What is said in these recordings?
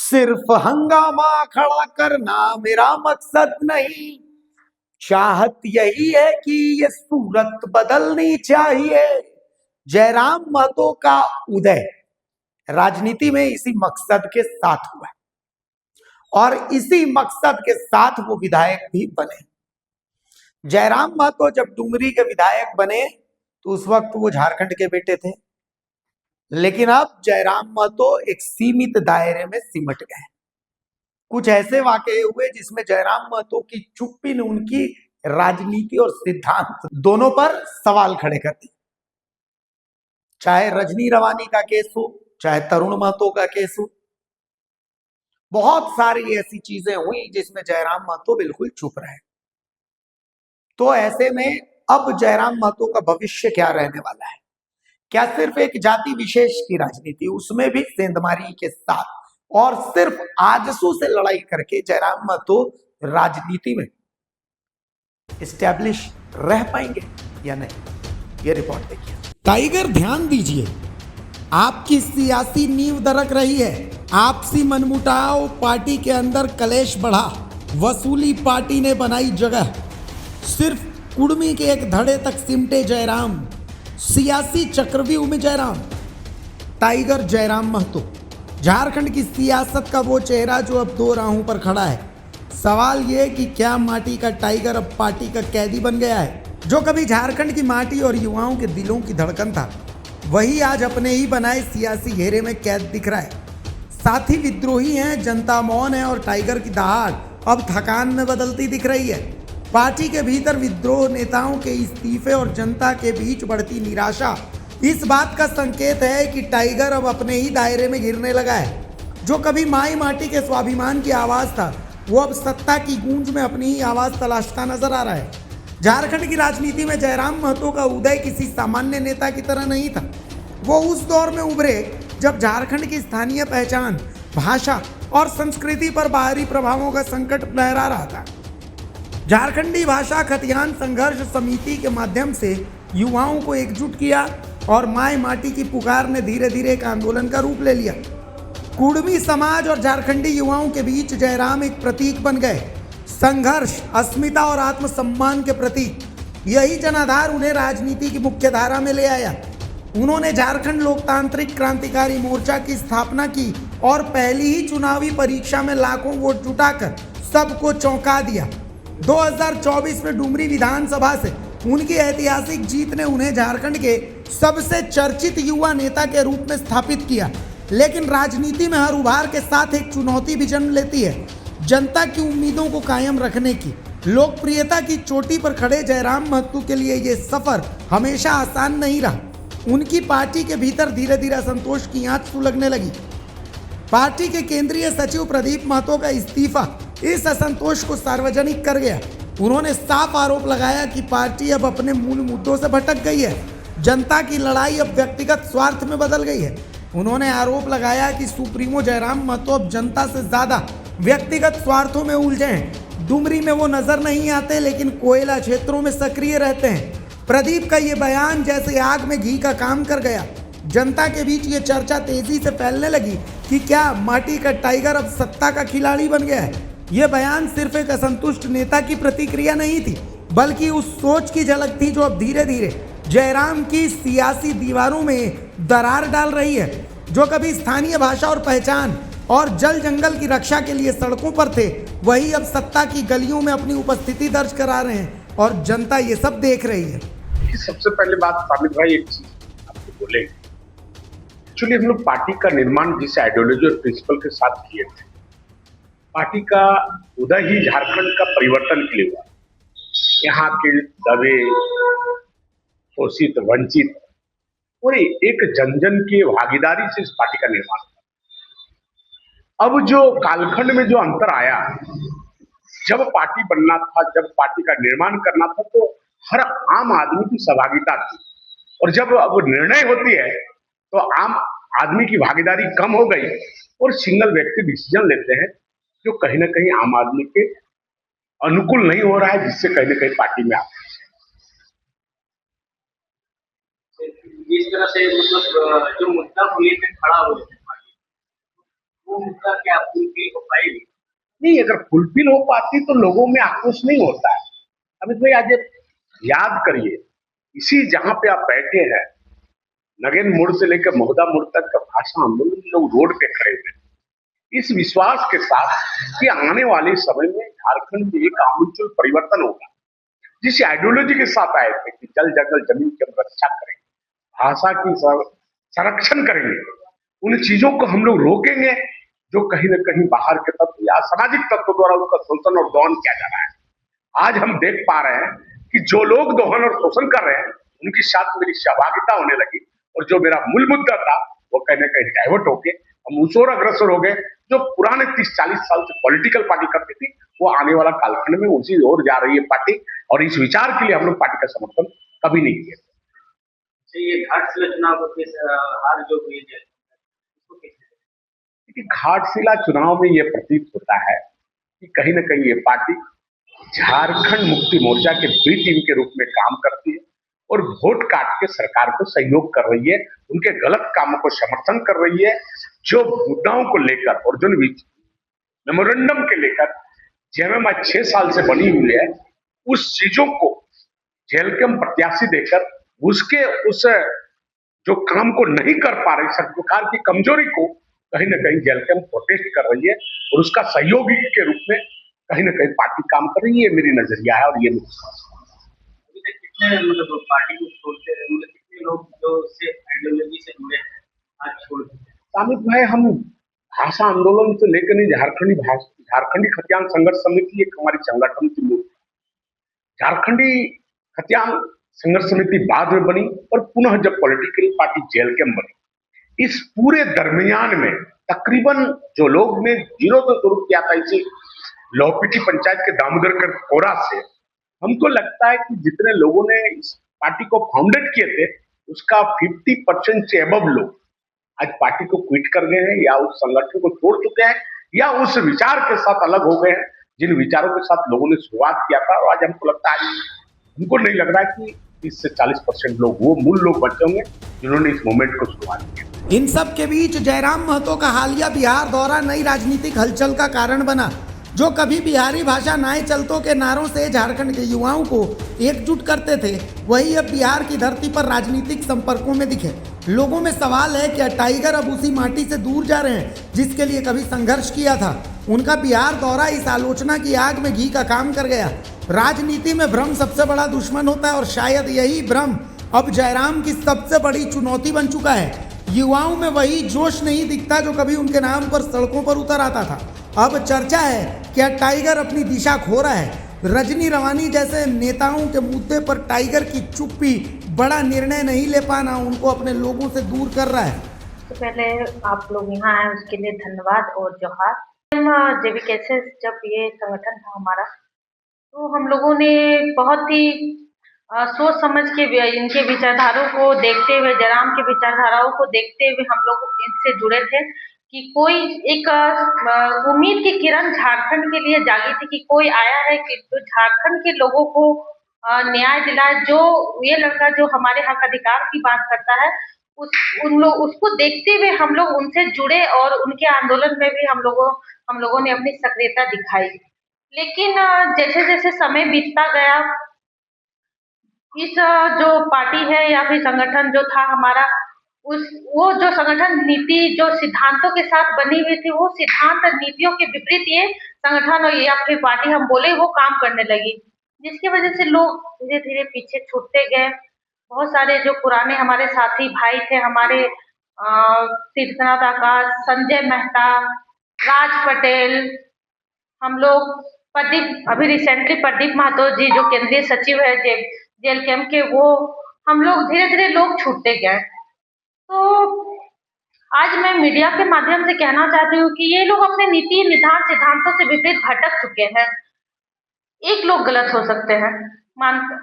सिर्फ हंगामा खड़ा करना मेरा मकसद नहीं, चाहत यही है कि ये सूरत बदलनी चाहिए। जयराम महतो का उदय राजनीति में इसी मकसद के साथ हुआ और इसी मकसद के साथ वो विधायक भी बने। जयराम महतो जब डुमरी के विधायक बने तो उस वक्त वो झारखंड के बेटे थे, लेकिन अब जयराम महतो एक सीमित दायरे में सिमट गए। कुछ ऐसे वाकये हुए जिसमें जयराम महतो की चुप्पी ने उनकी राजनीति और सिद्धांत दोनों पर सवाल खड़े कर दिए। चाहे रजनी रवानी का केस हो, चाहे तरुण महतो का केस हो, बहुत सारी ऐसी चीजें हुई जिसमें जयराम महतो बिल्कुल चुप रहे। तो ऐसे में अब जयराम महतो का भविष्य क्या रहने वाला है? क्या सिर्फ एक जाति विशेष की राजनीति, उसमें भी सेंधमारी के साथ, और सिर्फ आजसू से लड़ाई करके जयराम महतो राजनीति में एस्टैब्लिश रह पाएंगे या नहीं? ये रिपोर्ट देखिए। टाइगर, ध्यान दीजिए, आपकी सियासी नींव दरक रही है। आपसी मनमुटाव, पार्टी के अंदर कलेश बढ़ा, वसूली पार्टी ने बनाई जगह। सिर्फ कुर्मी के एक धड़े तक सिमटे जयराम, सियासी चक्रव्यूह में जयराम। टाइगर जयराम महतो, झारखंड की सियासत का वो चेहरा जो अब दो राहों पर खड़ा है। सवाल ये कि क्या माटी का टाइगर अब पार्टी का कैदी बन गया है? जो कभी झारखंड की माटी और युवाओं के दिलों की धड़कन था, वही आज अपने ही बनाए सियासी घेरे में कैद दिख रहा है। साथी विद्रोही हैं, जनता मौन है और टाइगर की दहाड़ अब थकान में बदलती दिख रही है। पार्टी के भीतर विद्रोह, नेताओं के इस्तीफे और जनता के बीच बढ़ती निराशा इस बात का संकेत है कि टाइगर अब अपने ही दायरे में घिरने लगा है। जो कभी माई माटी के स्वाभिमान की आवाज़ था, वो अब सत्ता की गूंज में अपनी ही आवाज़ तलाशता नजर आ रहा है। झारखंड की राजनीति में जयराम महतो का उदय किसी सामान्य नेता की तरह नहीं था। वो उस दौर में उभरे जब झारखंड की स्थानीय पहचान, भाषा और संस्कृति पर बाहरी प्रभावों का संकट लहरा रहा था। झारखंडी भाषा खतियान संघर्ष समिति के माध्यम से युवाओं को एकजुट किया और माय माटी की पुकार ने धीरे धीरे एक आंदोलन का रूप ले लिया। कुर्मी समाज और झारखंडी युवाओं के बीच जयराम एक प्रतीक बन गए, संघर्ष, अस्मिता और आत्मसम्मान के प्रतीक। यही जनाधार उन्हें राजनीति की मुख्य धारा में ले आया। उन्होंने झारखंड लोकतांत्रिक क्रांतिकारी मोर्चा की स्थापना की और पहली ही चुनावी परीक्षा में लाखों वोट जुटाकर सबको चौंका दिया। 2024 में डुमरी विधानसभा से उनकी ऐतिहासिक जीत ने उन्हें झारखंड के सबसे चर्चित युवा नेता के रूप में स्थापित किया। लेकिन राजनीति में हर उभार के साथ एक चुनौती भी जन्म लेती है। जनता की उम्मीदों को कायम रखने की। लोकप्रियता की चोटी पर खड़े जयराम महतो के लिए ये सफर हमेशा आसान नहीं रहा। उनकी पार्टी के भीतर धीरे धीरे असंतोष की आंच सुलगने लगी। पार्टी के केंद्रीय सचिव प्रदीप महतो का इस्तीफा इस असंतोष को सार्वजनिक कर गया। उन्होंने साफ आरोप लगाया कि पार्टी अब अपने मूल मुद्दों से भटक गई है। जनता की लड़ाई अब व्यक्तिगत स्वार्थ में बदल गई है। उन्होंने आरोप लगाया कि सुप्रीमो जयराम महतो अब जनता से ज्यादा व्यक्तिगत स्वार्थों में उलझे हैं। डुमरी में वो नजर नहीं आते, लेकिन कोयला क्षेत्रों में सक्रिय रहते हैं। प्रदीप का ये बयान जैसे आग में घी का काम कर गया। जनता के बीच ये चर्चा तेजी से फैलने लगी कि क्या माटी का टाइगर अब सत्ता का खिलाड़ी बन गया है। ये बयान सिर्फ एक असंतुष्ट नेता की प्रतिक्रिया नहीं थी, बल्कि उस सोच की झलक थी जो अब धीरे धीरे जयराम की सियासी दीवारों में दरार डाल रही है। जो कभी स्थानीय भाषा और पहचान और जल जंगल की रक्षा के लिए सड़कों पर थे, वही अब सत्ता की गलियों में अपनी उपस्थिति दर्ज करा रहे हैं और जनता ये सब देख रही है। सबसे पहले बात साबित भाई एक चीज आपको बोले, एक्चुअली हम लोग पार्टी का निर्माण जिस आइडियोलॉजी और प्रिंसिपल के साथ किए थे, पार्टी का उदय ही झारखंड का परिवर्तन के लिए हुआ। यहाँ के दबे, शोषित, वंचित और एक जन जन की भागीदारी से इस पार्टी का निर्माण हुआ। अब जो कालखंड में जो अंतर आया, जब पार्टी बनना था, जब पार्टी का निर्माण करना था, तो हर आम आदमी की सहभागिता थी, और जब अब निर्णय होती है तो आम आदमी की भागीदारी कम हो गई और सिंगल व्यक्ति डिसीजन लेते हैं, जो कहीं ना कहीं आम आदमी के अनुकूल नहीं हो रहा है, जिससे कहीं ना कहीं पार्टी में आता है। जिस तरह से मतलब जो मुद्दा को लेकर खड़ा हो, वो मुद्दा क्या फुलफिल हो पाएगी? नहीं, अगर फुलफिल हो पाती तो लोगों में आक्रोश नहीं होता है। अमित भाई आज एक याद करिए, इसी जहां पे आप बैठे हैं, नगेन मोड़ से लेकर महुदा मोड़ तक का भाषा आंदोलन में लोग रोड पे खड़े हुए हैं। इस विश्वास के साथ कि आने वाले समय में झारखंड में एक आमूलचूल परिवर्तन होगा, जिस आइडियोलॉजी के साथ आए थे कि जल जंगल जमीन की हम रक्षा करेंगे, भाषा की संरक्षण करेंगे, उन चीजों को हम लोग रोकेंगे जो कहीं न कहीं बाहर के तत्व या सामाजिक तत्व द्वारा उसका शोषण और दौहन किया जा रहा है। आज हम देख पा रहे हैं कि जो लोग दोहन और शोषण कर रहे हैं उनके साथ मेरी सहभागिता होने लगी, और जो मेरा मूल मुद्दा था वो कहीं ना कहीं डाइवर्ट होके हम उस ओर अग्रसर हो गए जो पुराने 30-40 साल से पॉलिटिकल पार्टी करती थी, वो आने वाला कालखंड में उसी ओर जा रही है पार्टी, और इस विचार के लिए हम लोग पार्टी का समर्थन कभी नहीं किए। ये घाटशिला चुनाव को किस हार जो हुई है उसको कि घाटशिला चुनाव में यह प्रतीत होता है कि कहीं ना कहीं ये पार्टी झारखंड मुक्ति मोर्चा के बी टीम के रूप में काम करती है और वोट काट के सरकार को सहयोग कर रही है, उनके गलत कामों को समर्थन कर रही है। जो मुद्दाओं को लेकर और जो मेमोरेंडम के लेकर जेएमएम आज 6 साल से बनी हुई है, उस चीजों को जेलकम प्रत्याशी देकर उसके उस जो काम को नहीं कर पा रही सरकार की कमजोरी को कहीं ना कहीं जेलकम प्रोटेस्ट कर रही है, और उसका सहयोगी के रूप में कहीं ना कहीं पार्टी काम कर रही है, मेरी नजरिया है और ये कितने मतलब पार्टी को छोड़ते हैं, मतलब कितने लोग जो से आइडियोलॉजी से जुड़े आज छोड़ चुके हैं? अमित भाई, हम भाषा आंदोलन से लेकर नहीं, झारखंडी खतियान संघर्ष समिति एक हमारी संगठन की मूर्ति, झारखंडी खतियान संघर्ष समिति बाद में बनी और पुनः जब पॉलिटिकल पार्टी जेलकम बनी, इस पूरे दरमियान में तकरीबन जो लोग ने जीरो से शुरू किया था इसी लौपिटी पंचायत के दामोदर कर कोरा से, हमको लगता है कि जितने लोगों ने इस पार्टी को फाउंडेड किए थे उसका 50% से अबव लोग आज पार्टी को क्विट कर गए हैं या उस संगठन को छोड़ चुके हैं या उस विचार के साथ अलग हो गए हैं जिन विचारों के साथ लोगों ने शुरुआत किया था। और आज हमको लगता है, हमको नहीं लग रहा है कि 30 से 40% लोग वो मूल लोग बचे होंगे जिन्होंने इस मूवमेंट को शुरुआत की। इन सब के बीच जयराम महतो का हालिया बिहार दौरा नई राजनीतिक हलचल का कारण बना। जो कभी बिहारी भाषा नाए चलतों के नारों से झारखंड के युवाओं को एकजुट करते थे, वही अब बिहार की धरती पर राजनीतिक संपर्कों में दिखे। लोगों में सवाल है कि टाइगर अब उसी माटी से दूर जा रहे हैं जिसके लिए कभी संघर्ष किया था। उनका बिहार दौरा इस आलोचना की आग में घी का काम कर गया। राजनीति में भ्रम सबसे बड़ा दुश्मन होता है और शायद यही भ्रम अब जयराम की सबसे बड़ी चुनौती बन चुका है। युवाओं में वही जोश नहीं दिखता जो कभी उनके नाम पर सड़कों पर उतर आता था। अब चर्चा है कि टाइगर अपनी दिशा खो रहा है। रजनी रवानी जैसे नेताओं के मुद्दे पर टाइगर की चुप्पी बड़ा निर्णय नहीं ले पाना उनको अपने लोगों से दूर कर रहा है। तो पहले आप लोग यहाँ आए उसके लिए धन्यवाद और जोहार। हम जेबीकेएसएस जब ये संगठन था हमारा, तो हम लोगों ने बहुत ही सोच समझ के इनके विचारधाराओं को देखते हुए, जयराम के विचारधाराओं को देखते हुए हम लोग इनसे जुड़े थे कि कोई एक उम्मीद की किरण झारखंड के लिए जागी थी कि कोई आया है कि जो झारखंड के लोगों को न्याय दिलाए। जो ये लड़का जो हमारे हक अधिकार की बात करता है, उसको देखते हुए हम लोग उनसे जुड़े और उनके आंदोलन में भी हम लोगों ने अपनी सक्रियता दिखाई। लेकिन जैसे जैसे समय बीतता गया, इस जो पार्टी है या फिर संगठन जो था हमारा, वो जो संगठन नीति जो सिद्धांतों के साथ बनी हुई थी, वो सिद्धांत और नीतियों के विपरीत ये संगठन और या फिर पार्टी हम बोले वो काम करने लगी, जिसकी वजह से लोग धीरे धीरे पीछे छूटते गए। बहुत सारे जो पुराने हमारे साथी भाई थे, हमारे तीर्थनाथ आकाश, संजय मेहता, राज पटेल, हम लोग प्रदीप, अभी रिसेंटली प्रदीप महतो जी जो केंद्रीय सचिव है जेलकम के, वो हम लोग धीरे धीरे लोग छूटते गए। तो आज मैं मीडिया के माध्यम से कहना चाहती हूँ कि ये लोग अपने नीति निधान सिद्धांतों से विपरीत भटक चुके हैं। एक लोग गलत हो सकते हैं,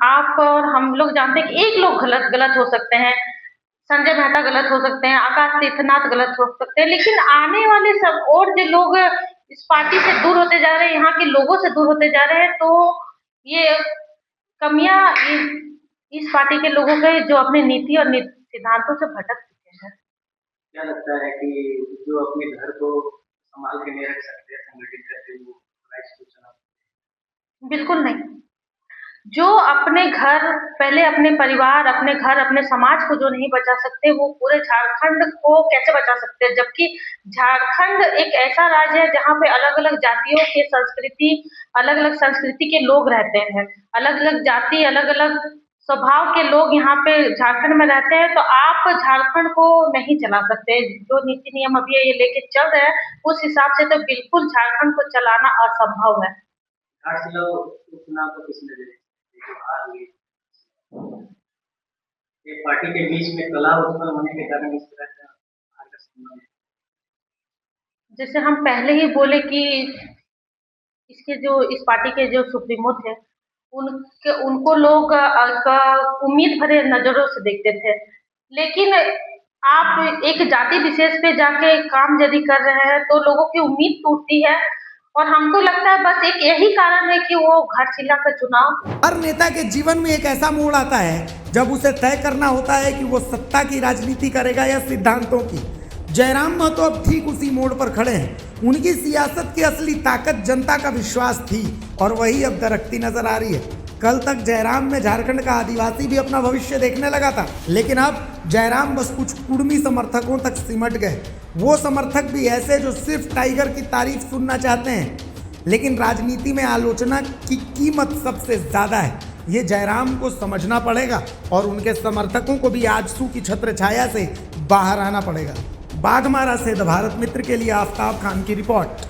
आप और हम लोग जानते हैं कि एक लोग गलत हो सकते हैं, संजय मेहता गलत हो सकते हैं, आकाश तीर्थनाथ गलत हो सकते हैं, लेकिन आने वाले सब और जो लोग इस पार्टी से दूर होते जा रहे हैं, यहाँ के लोगों से दूर होते जा रहे हैं, तो ये कमियां इस पार्टी के लोगों के जो अपने नीति और सिद्धांतों से भटक चुके हैं। क्या लगता है कि जो अपने घर को संभाल के नहीं रख सकते, संगठित करके वो राइट्स को चला? बिल्कुल नहीं। जो अपने घर, पहले अपने परिवार, अपने घर, अपने समाज को जो नहीं बचा सकते, वो पूरे झारखंड को कैसे बचा सकते हैं? जबकि झारखंड एक ऐसा राज्य है जहाँ पे अलग-अलग जातियों की संस्कृति, अलग-अलग संस्कृति के लोग रहते हैं। अलग-अलग जाति, अलग-अलग स्वभाव के लोग यहाँ पे झारखंड में रहते हैं, तो आप झारखंड को नहीं चला सकते। जो नीति नियम अभी ये लेके चल रहे हैं, उस हिसाब से तो बिल्कुल झारखंड को चलाना असंभव है। घाटशिला उपचुनाव को किसने दे देखो हार हुई, एक पार्टी के बीच में कलह उत्पन्न होने के कारण इस तरह का हार का सामना है। जैसे हम पहले ही बोले कि इस पार्टी के जो सुप्रीमो थे, उनको लोग उम्मीद भरे नजरों से देखते थे। लेकिन आप एक जाति विशेष पे जाके काम यदि कर रहे हैं तो लोगों की उम्मीद टूटती है, और हमको लगता है बस एक यही कारण है कि वो घाटशिला का चुनाव। हर नेता के जीवन में एक ऐसा मोड़ आता है जब उसे तय करना होता है कि वो सत्ता की राजनीति करेगा या सिद्धांतों की। जयराम महतो अब ठीक उसी मोड़ पर खड़े हैं। उनकी सियासत की असली ताकत जनता का विश्वास थी और वही अब दरकती नजर आ रही है। कल तक जयराम में झारखंड का आदिवासी भी अपना भविष्य देखने लगा था, लेकिन अब जयराम बस कुछ कुर्मी समर्थकों तक सिमट गए। वो समर्थक भी ऐसे जो सिर्फ टाइगर की तारीफ सुनना चाहते हैं, लेकिन राजनीति में आलोचना की कीमत सबसे ज़्यादा है। ये जयराम को समझना पड़ेगा और उनके समर्थकों को भी आजसू की छत्र छाया से बाहर आना पड़ेगा। बाघमारा से द भारत मित्र के लिए आफ्ताब खान की रिपोर्ट।